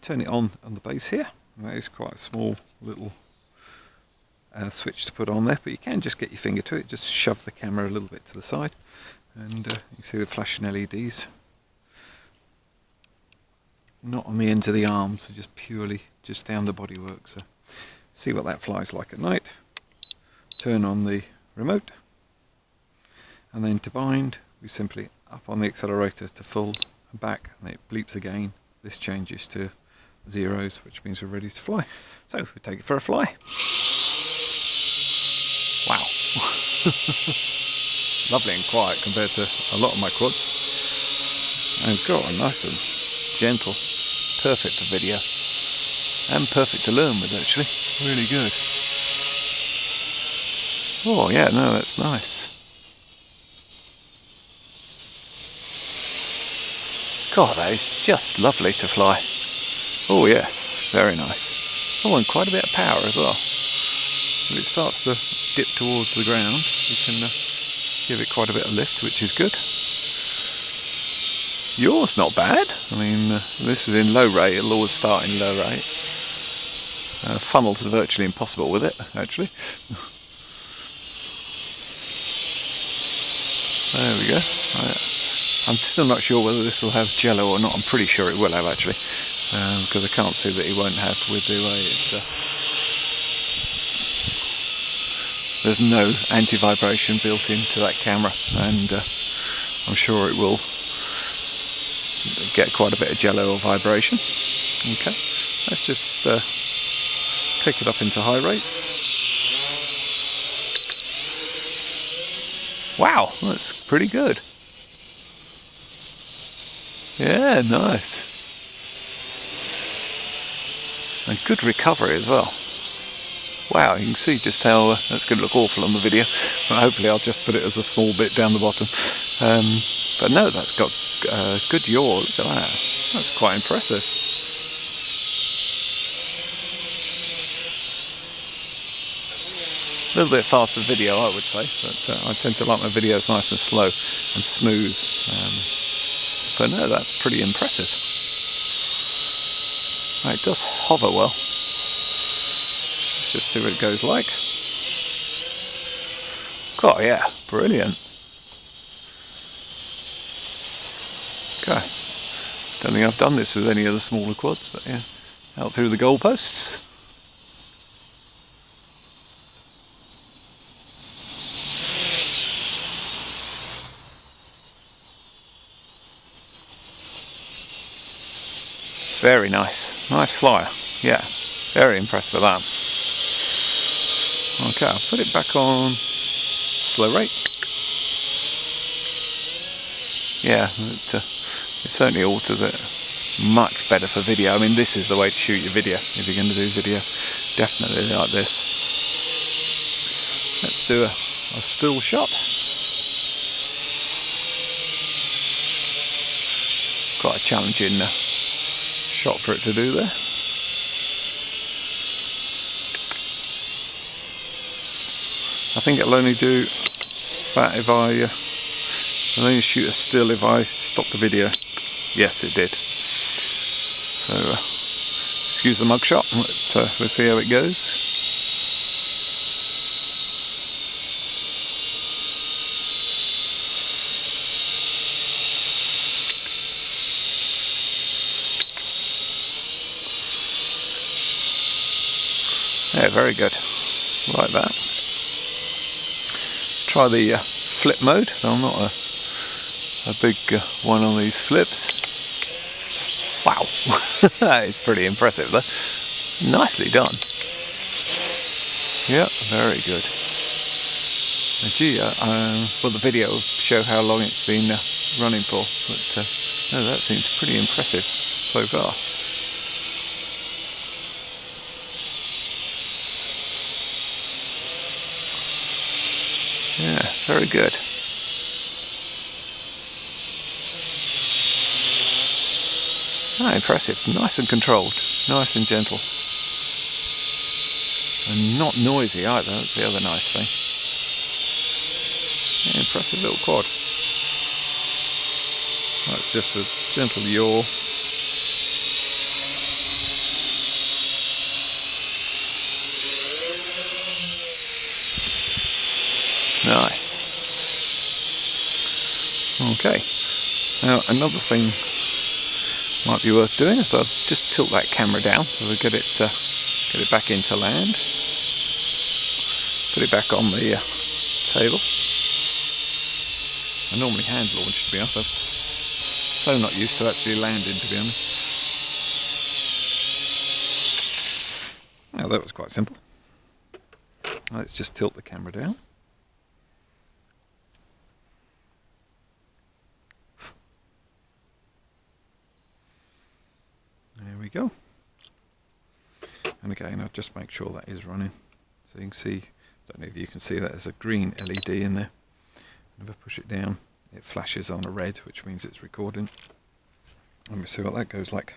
turn it on the base here. And that is quite a small little switch to put on there, but you can just get your finger to it, just shove the camera a little bit to the side, and you see the flashing LEDs. Not on the ends of the arms, so just purely just down the bodywork. So see what that flies like at night. Turn on the remote, and then to bind we simply up on the accelerator to full and back, and it bleeps again. This changes to zeros, which means we're ready to fly. So we take it for a fly. Wow. Lovely and quiet compared to a lot of my quads. And got a nice and gentle, perfect for video, and perfect to learn with actually. Really good. Oh yeah, no, that's nice. God, that is just lovely to fly. Oh yes, very nice. Oh, and quite a bit of power as well. When it starts to dip towards the ground, you can give it quite a bit of lift, which is good. Yours not bad. I mean, this is in low rate. It'll always start in low rate. Funnels are virtually impossible with it, actually. There we go. I'm still not sure whether this will have jello or not. I'm pretty sure it will have actually, because I can't see that it won't have with the way it's. There's no anti-vibration built into that camera, and I'm sure it will get quite a bit of jello or vibration. Okay, let's just kick it up into high rates. Wow, that's pretty good. Yeah, nice. And good recovery as well. Wow, you can see just how that's going to look awful on the video. But hopefully I'll just put it as a small bit down the bottom. But no, that's got good yaw. Look at that. That's quite impressive. A little bit faster video, I would say, but I tend to like my videos nice and slow and smooth. But no, that's pretty impressive. It does hover well. Let's just see what it goes like. God, yeah, brilliant. Okay, don't think I've done this with any of the smaller quads, but yeah, out through the goalposts. Very nice, nice flyer. Yeah, very impressed with that. Okay, I'll put it back on slow rate. Yeah, it certainly alters it. Much better for video. I mean, this is the way to shoot your video if you're going to do video. Definitely like this. Let's do a still shot. Quite a challenging shot for it to do there. I think it'll only do that if I'll only shoot a still if I stop the video. Yes, it did. So excuse the mugshot. We'll see how it goes. Yeah, very good. Like that. Try the flip mode. I'm not a big one on these flips. Wow, that is pretty impressive though. Nicely done. Yeah, very good. Gee, well, the video will show how long it's been running for, but no, that seems pretty impressive so far. Yeah, very good. Ah, impressive. Nice and controlled. Nice and gentle. And not noisy either. That's the other nice thing. Yeah, impressive little quad. That's just a gentle yaw. Okay, now another thing might be worth doing is I'll just tilt that camera down so we get it back into land. Put it back on the table. I normally hand launch, to be honest. I'm so not used to actually landing, to be honest. Now that was quite simple. Let's just tilt the camera down. There we go. And again, I'll just make sure that is running. So you can see, I don't know if you can see that there's a green LED in there. If I push it down, it flashes on a red, which means it's recording. Let me see what that goes like.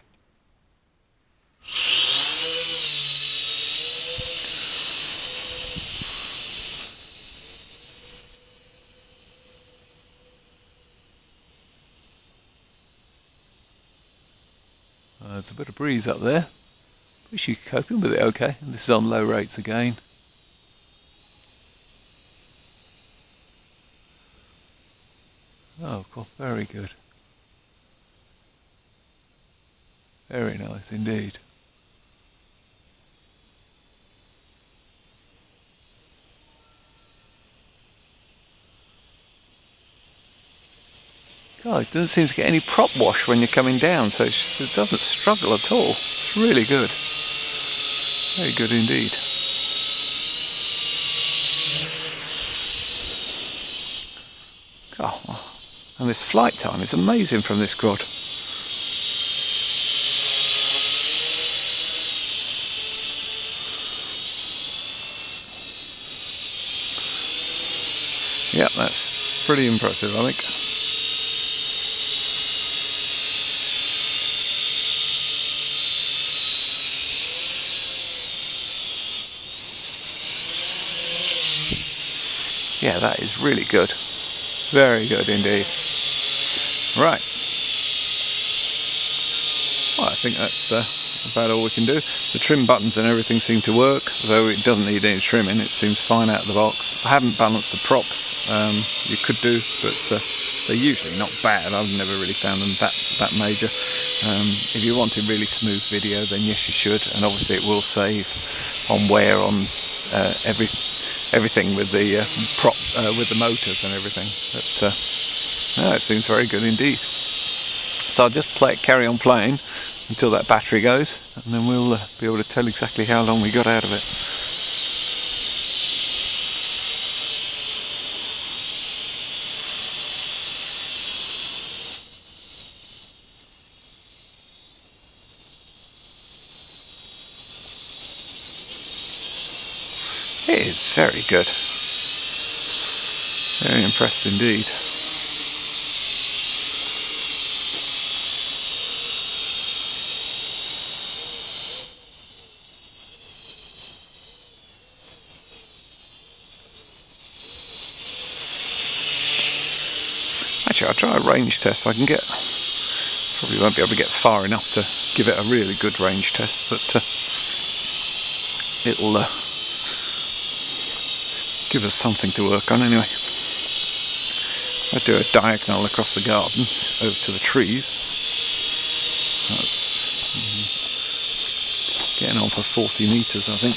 There's a bit of breeze up there. Wish you could coping with it okay. And this is on low rates again. Oh, cool. Very good. Very nice indeed. God, it doesn't seem to get any prop wash when you're coming down, so it doesn't struggle at all. It's really good. Very good indeed. God, and this flight time is amazing from this quad. Yeah, that's pretty impressive, I think. Yeah, that is really good. Very good indeed. Right. Well, I think that's about all we can do. The trim buttons and everything seem to work, though it doesn't need any trimming. It seems fine out of the box. I haven't balanced the props. You could do, but they're usually not bad. I've never really found them that major. If you're wanting really smooth video, then yes, you should. And obviously it will save on wear on everything with the with the motors and everything. But no, it seems very good indeed. So I'll just carry on playing until that battery goes, and then we'll be able to tell exactly how long we got out of it. It is very good. Very impressed indeed. Actually, I'll try a range test. I can get, probably won't be able to get far enough to give it a really good range test, but it'll give us something to work on anyway. I do a diagonal across the garden over to the trees. That's getting on for 40 metres, I think.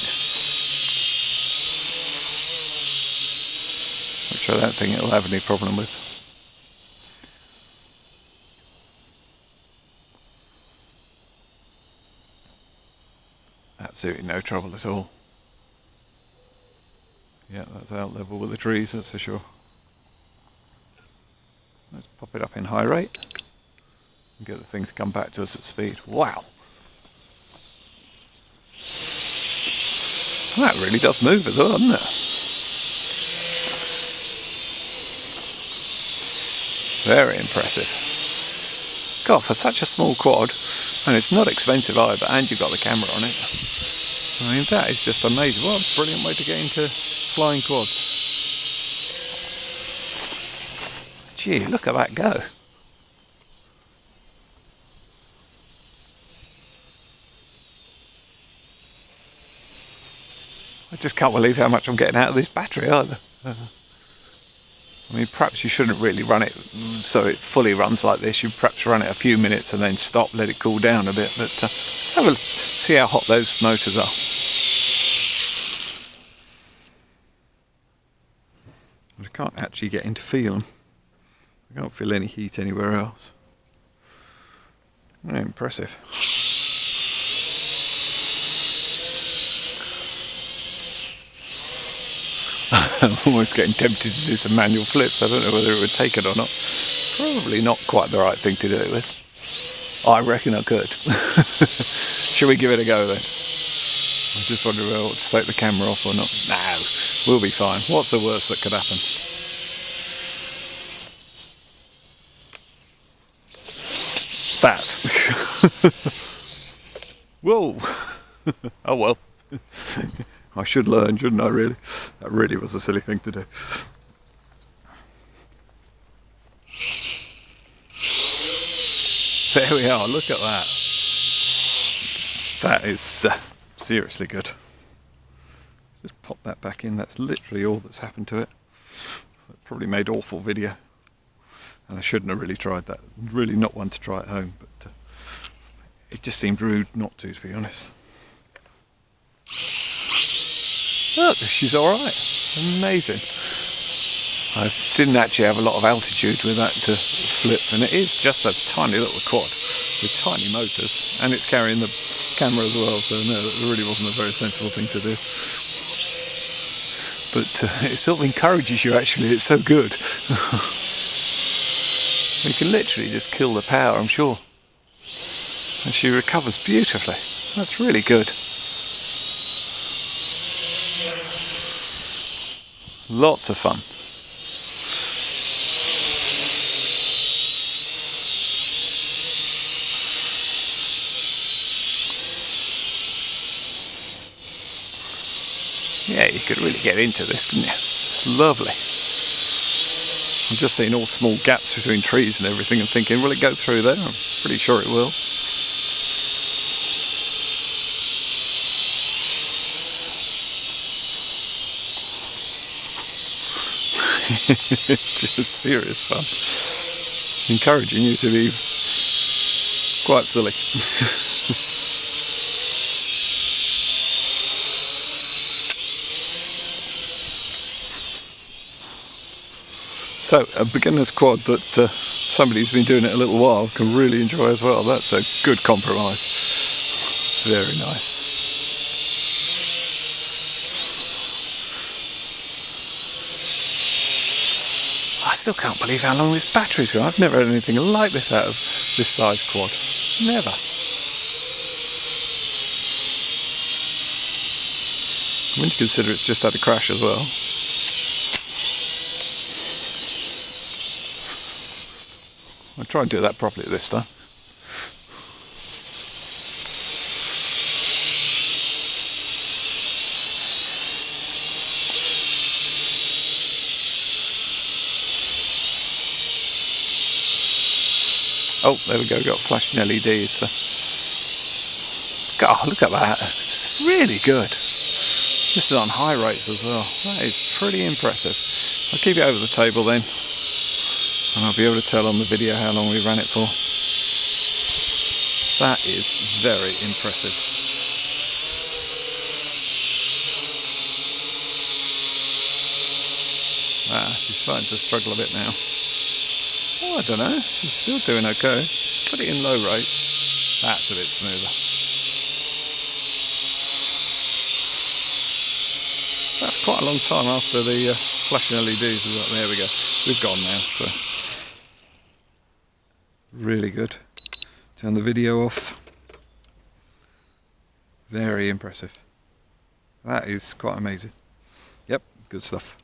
Which I don't think it'll have any problem with. Absolutely no trouble at all. Yeah, that's out level with the trees, that's for sure. Let's pop it up in high rate and get the thing to come back to us at speed. Wow! That really does move as well, doesn't it? Very impressive. God, for such a small quad, and it's not expensive either, and you've got the camera on it. I mean, that is just amazing. What a brilliant way to get into flying quads. Gee, look at that go. I just can't believe how much I'm getting out of this battery either. I mean, perhaps you shouldn't really run it so it fully runs like this. You perhaps run it a few minutes and then stop, let it cool down a bit. But see how hot those motors are. I can't actually get in to feel them. I can't feel any heat anywhere else. Very impressive. I'm almost getting tempted to do some manual flips. I don't know whether it would take it or not. Probably not quite the right thing to do it with. I reckon I could. Shall we give it a go then? I just wonder whether I ought to take the camera off or not. No, we'll be fine. What's the worst that could happen? That. Whoa. Oh well. I should learn, shouldn't I, really? That really was a silly thing to do. There we are, look at that. That is seriously good. Just pop that back in, that's literally all that's happened to it. It probably made awful video. And I shouldn't have really tried that. Really not one to try at home, but it just seemed rude not to be honest. Look, she's alright. Amazing. I didn't actually have a lot of altitude with that to flip, and it is just a tiny little quad with tiny motors, and it's carrying the camera as well, so no, it really wasn't a very sensible thing to do. But it sort of encourages you actually, it's so good. You can literally just kill the power, I'm sure. And she recovers beautifully. That's really good. Lots of fun. Yeah, you could really get into this, couldn't you? It's lovely. I'm just seeing all small gaps between trees and everything and thinking, will it go through there? I'm pretty sure it will. Just serious fun. Encouraging you to be quite silly. So, a beginner's quad that somebody who's been doing it a little while can really enjoy as well. That's a good compromise. Very nice. I still can't believe how long this battery's gone. I've never had anything like this out of this size quad. Never. When you consider it's just had a crash as well. I'll try and do that properly this time. Oh, there we go, got flashing LEDs. God, look at that. It's really good. This is on high rates as well. That is pretty impressive. I'll keep it over the table then. And I'll be able to tell on the video how long we ran it for. That is very impressive. She's starting to struggle a bit now. Oh, I don't know, she's still doing okay. Put it in low rate. That's a bit smoother. That's quite a long time after the flashing LEDs. There we go. We've gone now. So. Really good. Turn the video off. Very impressive. That is quite amazing. Yep, good stuff.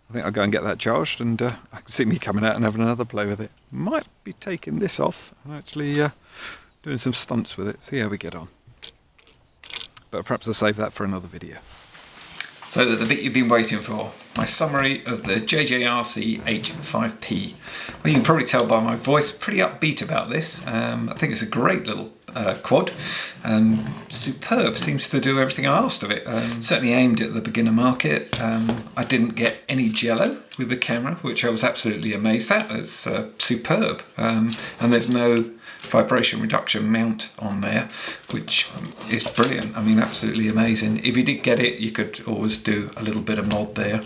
I think I'll go and get that charged, and I can see me coming out and having another play with it. Might be taking this off and actually doing some stunts with it. See how we get on. But perhaps I'll save that for another video. So the bit you've been waiting for, my summary of the JJRC H5P. Well, you can probably tell by my voice, pretty upbeat about this. I think it's a great little quad, and superb, seems to do everything I asked of it. Certainly aimed at the beginner market. I didn't get any jello with the camera, which I was absolutely amazed at. It's superb, and there's no vibration reduction mount on there, which is brilliant. I mean, absolutely amazing. If you did get it, you could always do a little bit of mod there.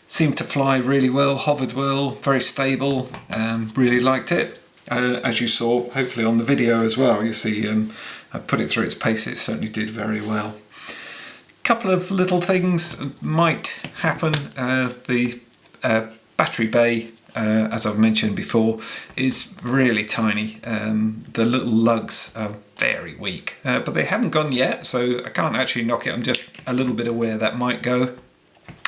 Seemed to fly really well, hovered well, very stable, really liked it. As you saw, hopefully on the video as well, you see I put it through its paces, it certainly did very well. Couple of little things might happen. The battery bay, as I've mentioned before, is really tiny. The little lugs are very weak, but they haven't gone yet, so I can't actually knock it. I'm just a little bit aware that might go.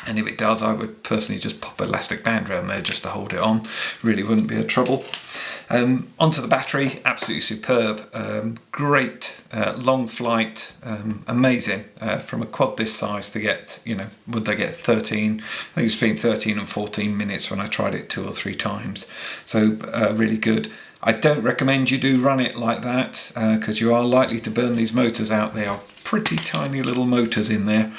And if it does, I would personally just pop an elastic band around there just to hold it on. Really wouldn't be a trouble. Onto the battery, absolutely superb. Great long flight, amazing. From a quad this size to get, you know, would they get 13? I think it's between 13 and 14 minutes when I tried it 2 or 3 times. So really good. I don't recommend you do run it like that because you are likely to burn these motors out. They are pretty tiny little motors in there.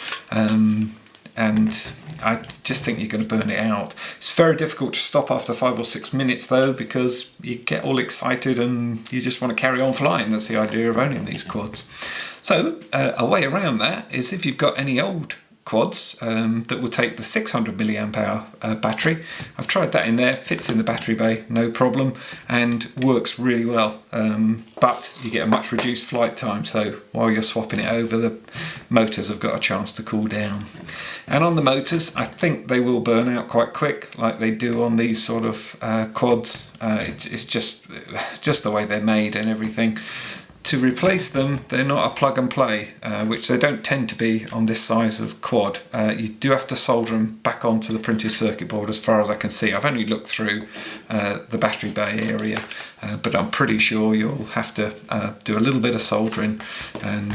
And I just think you're going to burn it out. It's very difficult to stop after 5 or 6 minutes though, because you get all excited and you just want to carry on flying. That's the idea of owning these quads. So a way around that is if you've got any old quads that will take the 600 milliamp hour battery. I've tried that in there, fits in the battery bay, no problem, and works really well. But you get a much reduced flight time, so while you're swapping it over, the motors have got a chance to cool down. And on the motors, I think they will burn out quite quick, like they do on these sort of quads. It's just the way they're made and everything. To replace them, they're not a plug and play, which they don't tend to be on this size of quad. You do have to solder them back onto the printed circuit board as far as I can see. I've only looked through the battery bay area, but I'm pretty sure you'll have to do a little bit of soldering. And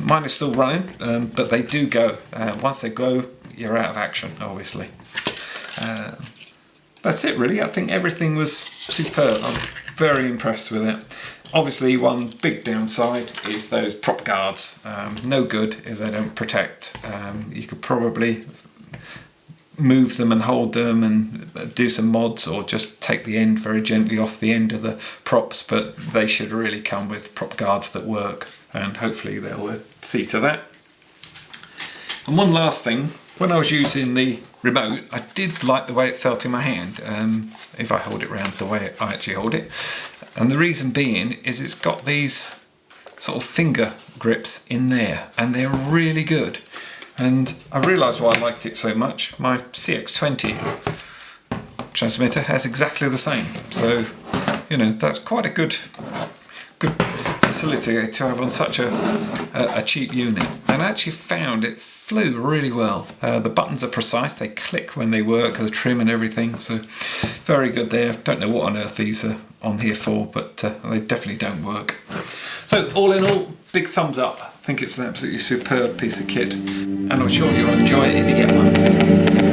mine is still running, but they do go. Once they go, you're out of action, obviously. That's it really. I think everything was superb. I'm very impressed with it. Obviously one big downside is those prop guards. No good if they don't protect. You could probably move them and hold them and do some mods, or just take the end very gently off the end of the props, but they should really come with prop guards that work, and hopefully they'll see to that. And one last thing, when I was using the remote, I did like the way it felt in my hand, if I hold it round the way I actually hold it. And the reason being is it's got these sort of finger grips in there, and they're really good. And I realised why I liked it so much. My CX20 transmitter has exactly the same. So, you know, that's quite a good facility to have on such a cheap unit. And I actually found it flew really well. The buttons are precise, they click when they work, the trim and everything, so very good there. Don't know what on earth these are on here for, but they definitely don't work. So all in all, big thumbs up. I think it's an absolutely superb piece of kit, and I'm sure you'll enjoy it if you get one.